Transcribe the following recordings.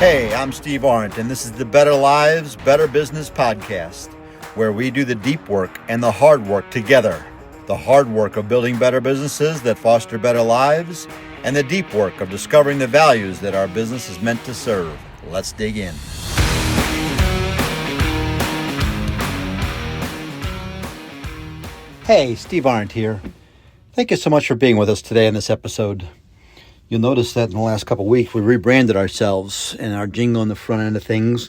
Hey, I'm Steve Arendt, and this is the Better Lives, Better Business podcast, where we do the deep work and the hard work together. The hard work of building better businesses that foster better lives, and the deep work of discovering the values that our business is meant to serve. Let's dig in. Hey, Steve Arendt here. Thank you so much for being with us today in this episode. You'll notice that in the last couple of weeks, we rebranded ourselves, and our jingle on the front end of things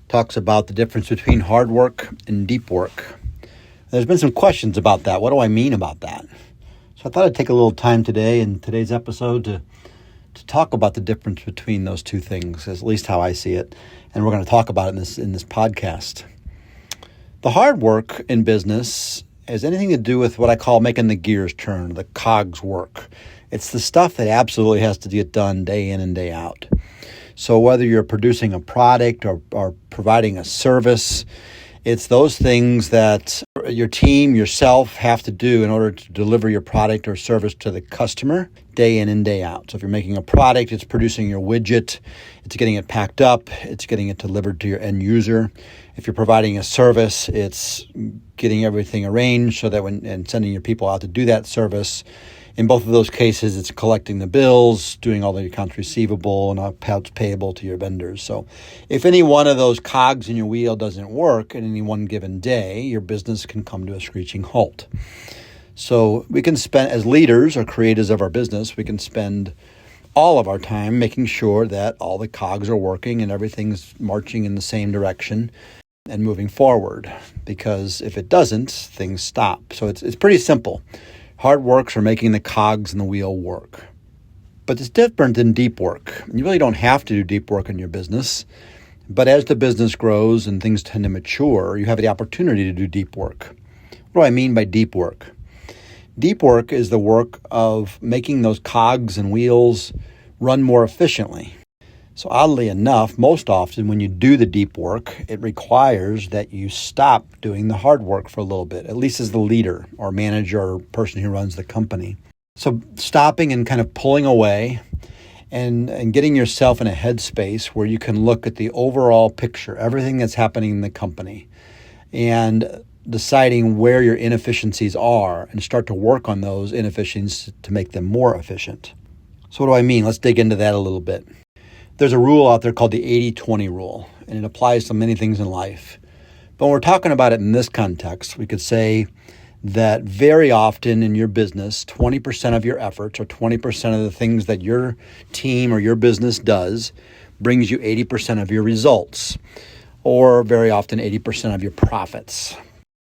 talks about the difference between hard work and deep work. There's been some questions about that. What do I mean about that? So I thought I'd take a little time today in today's episode to talk about the difference between those two things, at least how I see it. And we're going to talk about it in this podcast. The hard work in business has anything to do with what I call making the gears turn, the cogs work. It's the stuff that absolutely has to get done day in and day out. So whether you're producing a product or providing a service, it's those things that your team, yourself have to do in order to deliver your product or service to the customer day in and day out. So if you're making a product, it's producing your widget, it's getting it packed up, it's getting it delivered to your end user. If you're providing a service, it's getting everything arranged so that and sending your people out to do that service. In both of those cases, it's collecting the bills, doing all the accounts receivable and accounts payable to your vendors. So if any one of those cogs in your wheel doesn't work in any one given day, your business can come to a screeching halt. So we can spend, as leaders or creators of our business, we can spend all of our time making sure that all the cogs are working and everything's marching in the same direction and moving forward. Because if it doesn't, things stop. So it's pretty simple. Hard works are making the cogs in the wheel work. But it's different than deep work. You really don't have to do deep work in your business. But as the business grows and things tend to mature, you have the opportunity to do deep work. What do I mean by deep work? Deep work is the work of making those cogs and wheels run more efficiently. So oddly enough, most often when you do the deep work, it requires that you stop doing the hard work for a little bit, at least as the leader or manager or person who runs the company. So stopping and kind of pulling away and getting yourself in a headspace where you can look at the overall picture, everything that's happening in the company, and deciding where your inefficiencies are and start to work on those inefficiencies to make them more efficient. So what do I mean? Let's dig into that a little bit. There's a rule out there called the 80-20 rule, and it applies to many things in life. But when we're talking about it in this context, we could say that very often in your business, 20% of your efforts or 20% of the things that your team or your business does brings you 80% of your results, or very often 80% of your profits.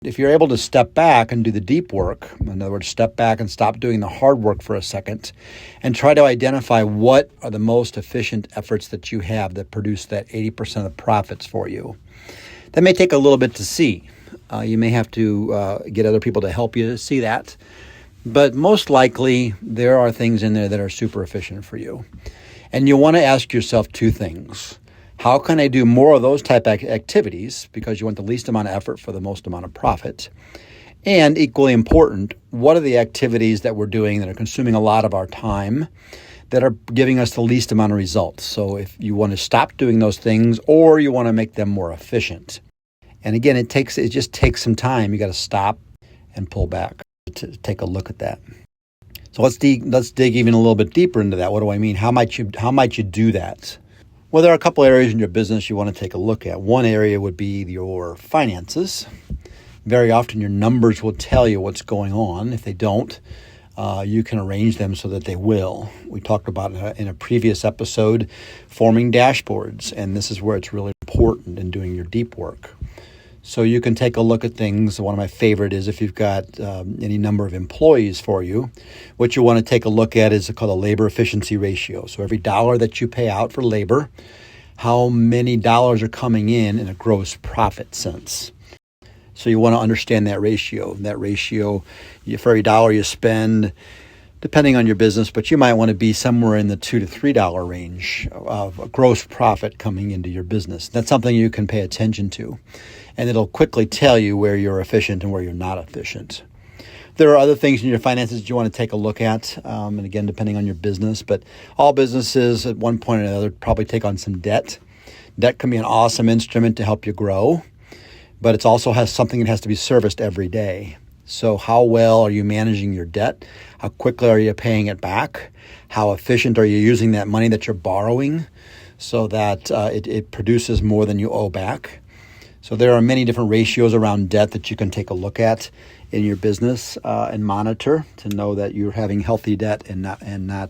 If you're able to step back and do the deep work, in other words, step back and stop doing the hard work for a second and try to identify what are the most efficient efforts that you have that produce that 80% of the profits for you. That may take a little bit to see. You may have to get other people to help you see that. But most likely, there are things in there that are super efficient for you. And you want to ask yourself two things. How can I do more of those type of activities because you want the least amount of effort for the most amount of profit? And equally important, what are the activities that we're doing that are consuming a lot of our time that are giving us the least amount of results? So if you want to stop doing those things or you want to make them more efficient. And again, it just takes some time. You got to stop and pull back to take a look at that. So let's dig even a little bit deeper into that. What do I mean? How might you do that? Well, there are a couple areas in your business you want to take a look at. One area would be your finances. Very often your numbers will tell you what's going on. If they don't, you can arrange them so that they will. We talked about in a previous episode forming dashboards, and this is where it's really important in doing your deep work. So you can take a look at things. One of my favorite is if you've got any number of employees for you, what you want to take a look at is called a labor efficiency ratio. So every dollar that you pay out for labor, how many dollars are coming in a gross profit sense. So you want to understand that ratio. That ratio, for every dollar you spend, depending on your business, but you might want to be somewhere in the $2 to $3 range of gross profit coming into your business. That's something you can pay attention to, and it'll quickly tell you where you're efficient and where you're not efficient. There are other things in your finances that you want to take a look at, and again, depending on your business, but all businesses at one point or another probably take on some debt. Debt can be an awesome instrument to help you grow, but it also has something that has to be serviced every day. So how well are you managing your debt? How quickly are you paying it back? How efficient are you using that money that you're borrowing so that it produces more than you owe back? So there are many different ratios around debt that you can take a look at in your business and monitor to know that you're having healthy debt and not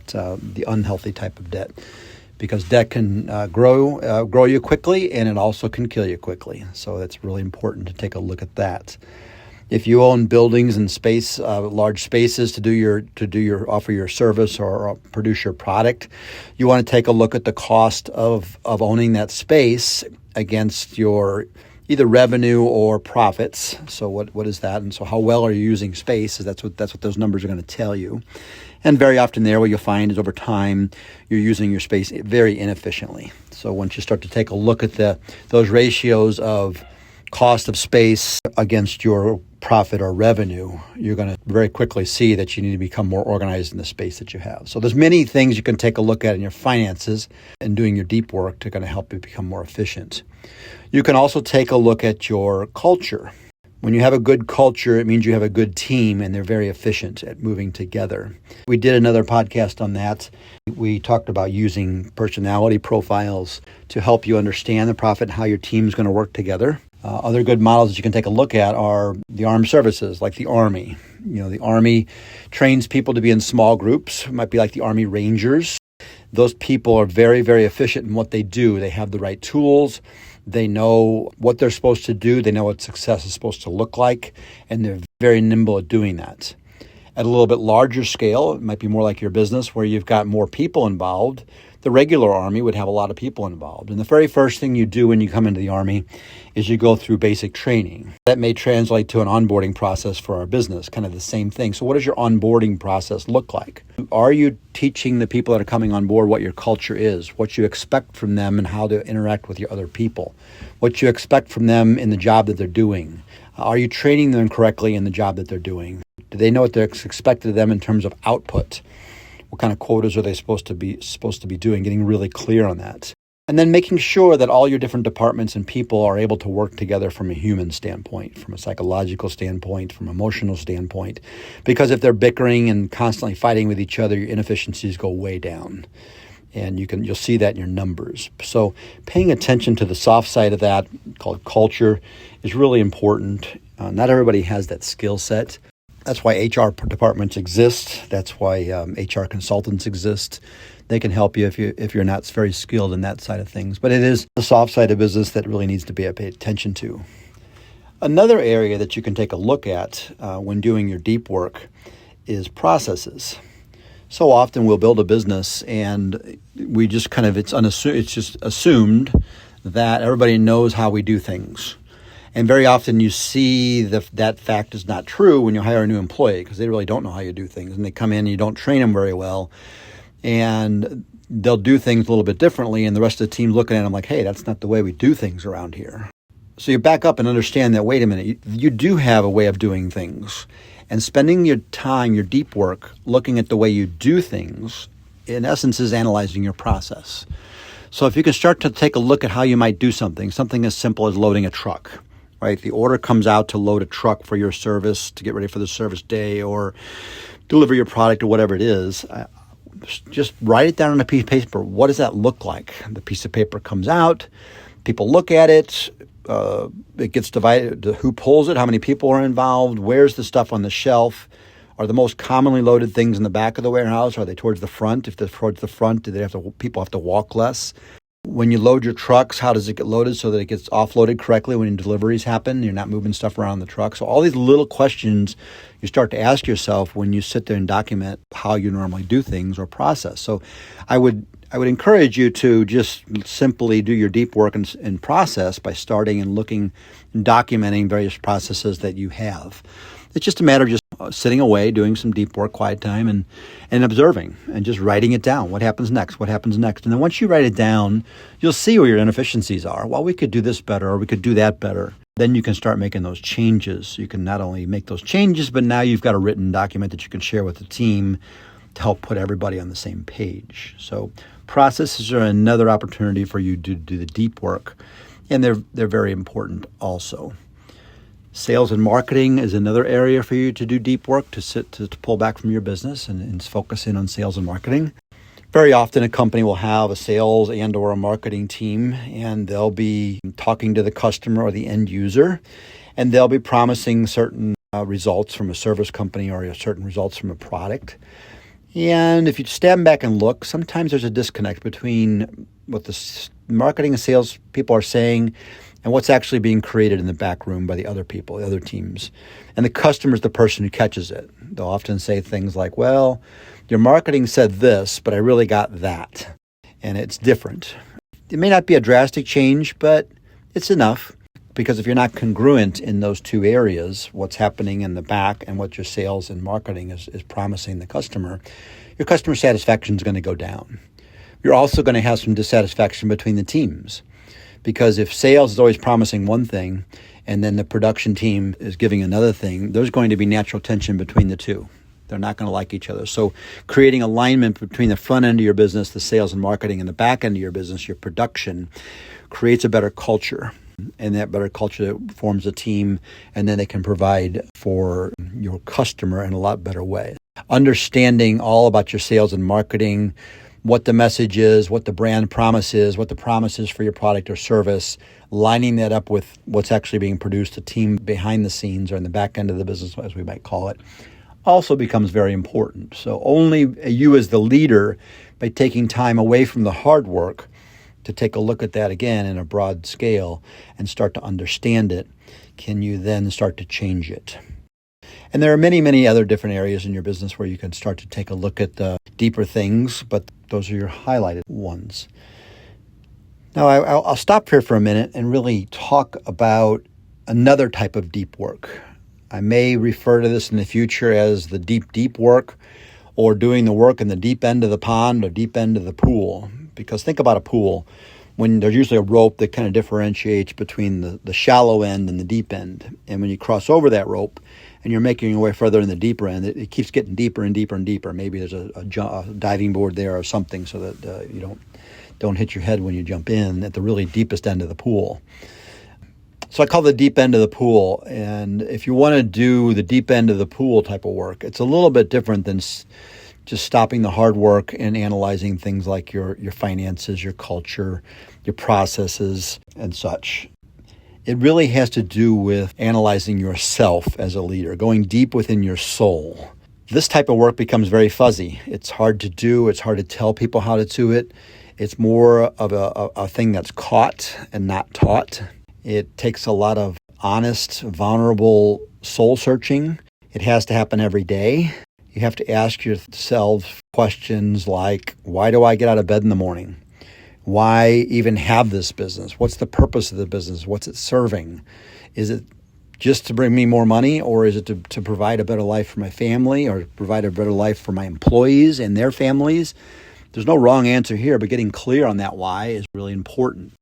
the unhealthy type of debt. Because debt can grow you quickly, and it also can kill you quickly. So it's really important to take a look at that. If you own buildings and large spaces to offer your service or produce your product, you want to take a look at the cost of owning that space against your either revenue or profits. So what is that? And so how well are you using space? That's what those numbers are going to tell you. And very often there, what you'll find is over time, you're using your space very inefficiently. So once you start to take a look at those ratios of cost of space against your profit or revenue, you're going to very quickly see that you need to become more organized in the space that you have. So there's many things you can take a look at in your finances and doing your deep work to going to help you become more efficient. You can also take a look at your culture. When you have a good culture, it means you have a good team and they're very efficient at moving together. We did another podcast on that. We talked about using personality profiles to help you understand the profit and how your team is going to work together. Other good models that you can take a look at are the armed services, like the Army. The Army trains people to be in small groups. It might be like the Army Rangers. Those people are very, very efficient in what they do. They have the right tools. They know what they're supposed to do. They know what success is supposed to look like, and they're very nimble at doing that. At a little bit larger scale, it might be more like your business where you've got more people involved. The regular Army would have a lot of people involved. And the very first thing you do when you come into the Army is you go through basic training. That may translate to an onboarding process for our business, kind of the same thing. So what does your onboarding process look like? Are you teaching the people that are coming on board what your culture is, what you expect from them and how to interact with your other people, what you expect from them in the job that they're doing? Are you training them correctly in the job that they're doing? Do they know what they're expected of them in terms of output? What kind of quotas are they supposed to be doing? Getting really clear on that. And then making sure that all your different departments and people are able to work together from a human standpoint, from a psychological standpoint, from an emotional standpoint. Because if they're bickering and constantly fighting with each other, your inefficiencies go way down. And you'll see that in your numbers. So paying attention to the soft side of that, called culture, is really important. Not everybody has that skill set. That's why HR departments exist. That's why HR consultants exist. They can help you if you're not very skilled in that side of things. But it is the soft side of business that really needs to be paid attention to. Another area that you can take a look at when doing your deep work is processes. So often we'll build a business and we just it's just assumed that everybody knows how we do things. And very often you see that fact is not true when you hire a new employee because they really don't know how you do things. And they come in and you don't train them very well. And they'll do things a little bit differently. And the rest of the team looking at them like, hey, that's not the way we do things around here. So you back up and understand that, wait a minute, you do have a way of doing things. And spending your time, your deep work, looking at the way you do things, in essence, is analyzing your process. So if you can start to take a look at how you might do something as simple as loading a truck. Right, the order comes out to load a truck for your service, to get ready for the service day or deliver your product or whatever it is. Just write it down on a piece of paper. What does that look like? The piece of paper comes out. People look at it. It gets divided. Who pulls it? How many people are involved? Where's the stuff on the shelf? Are the most commonly loaded things in the back of the warehouse? Are they towards the front? If they're towards the front, do people have to walk less? When you load your trucks, how does it get loaded so that it gets offloaded correctly when deliveries happen? You're not moving stuff around the truck. So all these little questions you start to ask yourself when you sit there and document how you normally do things or process. So I would encourage you to just simply do your deep work and process by starting and looking and documenting various processes that you have. It's just a matter of just sitting away, doing some deep work, quiet time, and observing and just writing it down. What happens next? What happens next? And then once you write it down, you'll see where your inefficiencies are. Well, we could do this better or we could do that better. then you can start making those changes. You can not only make those changes, but now you've got a written document that you can share with the team to help put everybody on the same page. So processes are another opportunity for you to do the deep work, and they're very important also. Sales and marketing is another area for you to do deep work, to pull back from your business and focus in on sales and marketing. Very often a company will have a sales and or a marketing team, and they'll be talking to the customer or the end user, and they'll be promising certain results from a service company or certain results from a product. And if you stand back and look, sometimes there's a disconnect between what the marketing and sales people are saying and what's actually being created in the back room by the other people, the other teams. And the customer's the person who catches it. They'll often say things like, well, your marketing said this, but I really got that. And it's different. It may not be a drastic change, but it's enough. Because if you're not congruent in those two areas, what's happening in the back and what your sales and marketing is promising the customer, your customer satisfaction is going to go down. You're also going to have some dissatisfaction between the teams. Because if sales is always promising one thing and then the production team is giving another thing, there's going to be natural tension between the two. They're not going to like each other. So creating alignment between the front end of your business, the sales and marketing, and the back end of your business, your production, creates a better culture. And that better culture forms a team, and then they can provide for your customer in a lot better way. Understanding all about your sales and marketing, what the message is, what the brand promise is, what the promise is for your product or service, lining that up with what's actually being produced, the team behind the scenes or in the back end of the business, as we might call it, also becomes very important. So only you as the leader, by taking time away from the hard work, to take a look at that again in a broad scale and start to understand it, can you then start to change it? And there are many, many other different areas in your business where you can start to take a look at the deeper things, but those are your highlighted ones. Now, I'll stop here for a minute and really talk about another type of deep work. I may refer to this in the future as the deep, deep work, or doing the work in the deep end of the pond or deep end of the pool. Because think about a pool, when there's usually a rope that kind of differentiates between the shallow end and the deep end. And when you cross over that rope and you're making your way further in the deeper end, it keeps getting deeper and deeper and deeper. Maybe there's a diving board there or something so that you don't hit your head when you jump in at the really deepest end of the pool. So I call the deep end of the pool. And if you want to do the deep end of the pool type of work, it's a little bit different than just stopping the hard work and analyzing things like your finances, your culture, your processes, and such. It really has to do with analyzing yourself as a leader, going deep within your soul. This type of work becomes very fuzzy. It's hard to do. It's hard to tell people how to do it. It's more of a thing that's caught and not taught. It takes a lot of honest, vulnerable soul searching. It has to happen every day. You have to ask yourself questions like, why do I get out of bed in the morning? Why even have this business? What's the purpose of the business? What's it serving? Is it just to bring me more money, or is it to provide a better life for my family, or provide a better life for my employees and their families? There's no wrong answer here, but getting clear on that why is really important.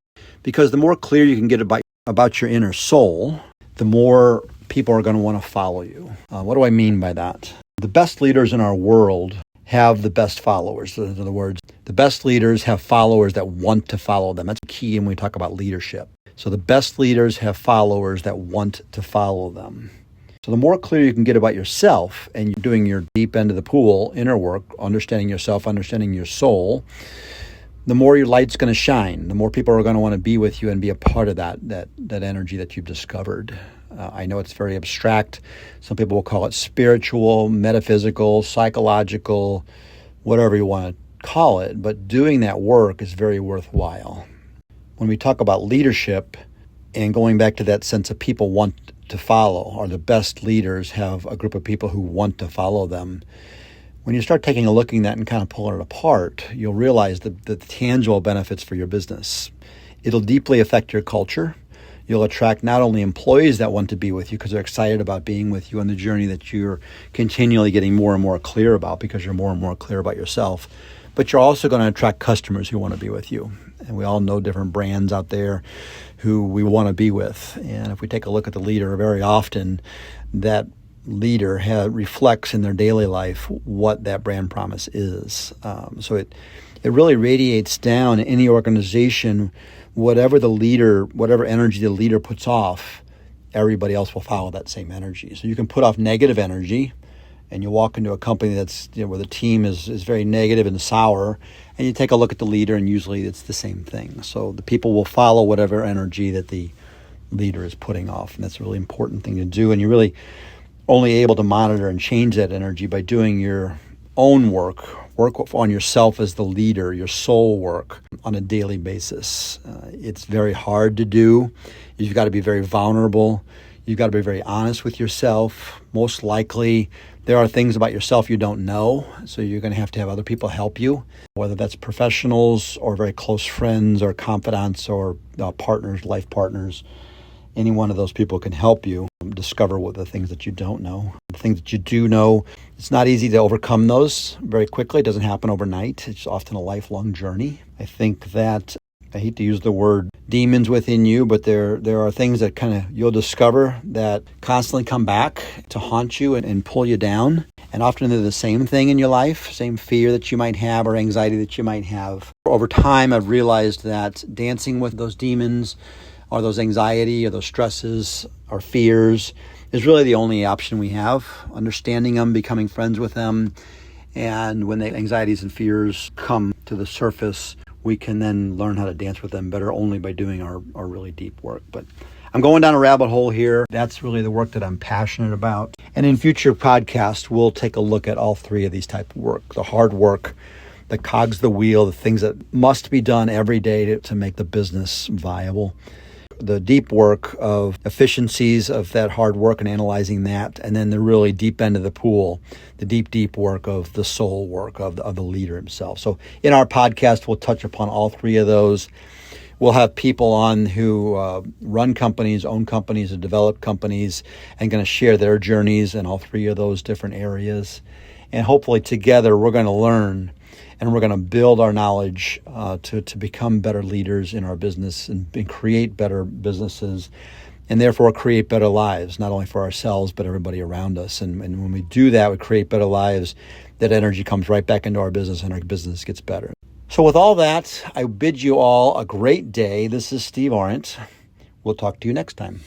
Because the more clear you can get about your inner soul, the more people are going to want to follow you. What do I mean by that? The best leaders in our world have the best followers. In other words, the best leaders have followers that want to follow them. That's key when we talk about leadership. So the best leaders have followers that want to follow them. So the more clear you can get about yourself and you're doing your deep end of the pool, inner work, understanding yourself, understanding your soul, the more your light's going to shine, the more people are going to want to be with you and be a part of that energy that you've discovered. I know it's very abstract. Some people will call it spiritual, metaphysical, psychological, whatever you want to call it. But doing that work is very worthwhile. When we talk about leadership and going back to that sense of people want to follow, or the best leaders have a group of people who want to follow them, when you start taking a look at that and kind of pulling it apart, you'll realize the tangible benefits for your business. It'll deeply affect your culture. You'll attract not only employees that want to be with you because they're excited about being with you on the journey that you're continually getting more and more clear about because you're more and more clear about yourself, but you're also going to attract customers who want to be with you. And we all know different brands out there who we want to be with. And if we take a look at the leader, very often that leader reflects in their daily life what that brand promise is. So it really radiates down in any organization. Whatever energy the leader puts off, everybody else will follow that same energy. So you can put off negative energy, and you walk into a company that's where the team is very negative and sour, and you take a look at the leader, and usually it's the same thing. So the people will follow whatever energy that the leader is putting off, and that's a really important thing to do. And you're really only able to monitor and change that energy by doing your own work on yourself as the leader, your soul work on a daily basis. It's very hard to do. You've got to be very vulnerable. You've got to be very honest with yourself. Most likely, there are things about yourself you don't know, so you're going to have other people help you, whether that's professionals or very close friends or confidants or partners, life partners. Any one of those people can help you discover what the things that you don't know. The things that you do know, it's not easy to overcome those very quickly. It doesn't happen overnight. It's often a lifelong journey. I think that, I hate to use the word demons within you, but there are things that you'll discover that constantly come back to haunt you and pull you down. And often they're the same thing in your life, same fear that you might have or anxiety that you might have. Over time, I've realized that dancing with those demons or those anxiety or those stresses or fears is really the only option we have. Understanding them, becoming friends with them, and when the anxieties and fears come to the surface, we can then learn how to dance with them better only by doing our really deep work. But I'm going down a rabbit hole here. That's really the work that I'm passionate about. And in future podcasts, we'll take a look at all three of these type of work: the hard work, the cogs, the wheel, the things that must be done every day to make the business viable; the deep work of efficiencies of that hard work and analyzing that; and then the really deep end of the pool, the deep work of the soul work of the leader himself. So in our podcast, we'll touch upon all three of those. We'll have people on who run companies, own companies, and develop companies, and going to share their journeys in all three of those different areas. And hopefully together we're going to learn and we're going to build our knowledge to become better leaders in our business and create better businesses, and therefore create better lives, not only for ourselves, but everybody around us. And when we do that, we create better lives. That energy comes right back into our business, and our business gets better. So with all that, I bid you all a great day. This is Steve Arendt. We'll talk to you next time.